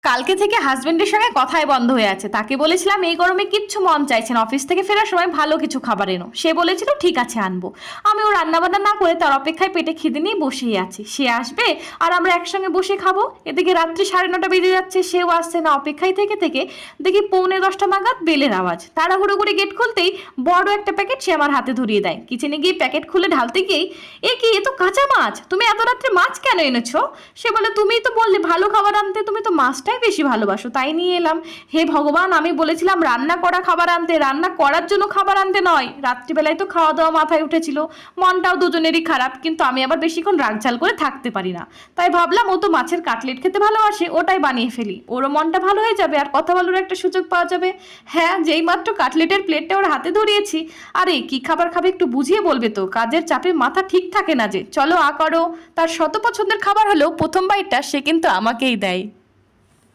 কালকে থেকে হাজবেন্ডের সঙ্গে কথাই বন্ধ হয়ে আছে। তাকে বলেছিলাম এই গরমে কিচ্ছু মন চাইছে না, অফিস থেকে ফেরার সময় ভালো কিছু খাবার এনো। সে বলেছিল ঠিক আছে আনবো। আমি ও রান্নাবান্না না করে তার অপেক্ষায় পেটে খিদে নিয়ে বসেই আছি। সে আসবে আর আমরা একসঙ্গে বসে খাবো। এদিকে রাত্রি 9:30 বেজে যাচ্ছে, সেও আসছে না। অপেক্ষায় থেকে থেকে দেখি 9:45 নাগাদ বেলের আওয়াজ। তাড়াহুড়ো করে গেট খুলতেই বড় একটা প্যাকেট সে আমার হাতে ধরিয়ে দেয়। কিচেনে গিয়ে প্যাকেট খুলে ঢালতে গিয়েই এ কি, এ তো কাঁচা মাছ, তুমি এত রাত্রে মাছ কেন এনেছো? সে বলে তুমিই তো বললে ভালো খাবার আনতে, তুমি তো মাছটাই বেশি ভালোবাসো, তাই নিয়ে এলাম। হে ভগবান, আমি বলেছিলাম রান্না করা খাবার আনতে, রান্না করার জন্য খাবার আনতে নয়। রাত্রিবেলায় তো খাওয়া দাওয়া মাথায় উঠেছিল, মনটাও দুজনেরই খারাপ, কিন্তু আমি আবার বেশিক্ষণ রাগঝাল করে থাকতে পারি না। তাই ভাবলাম ও তো মাছের কাটলেট খেতে ভালোবাসে, ওটাই বানিয়ে ফেলি, ওরও মনটা ভালো হয়ে যাবে আর কথা বলার একটা সুযোগ পাওয়া যাবে। হ্যাঁ, যেই মাত্র কাটলেটের প্লেটটা ওর হাতে ধরিয়েছি, আরে কি খাবার খাবে একটু বুঝিয়ে বলবে তো, কাজের চাপে মাথা ঠিক থাকে না যে। চলো করো। তার শত পছন্দের খাবার হলেও প্রথম বাইটটা সে কিন্তু আমাকেই দেয়।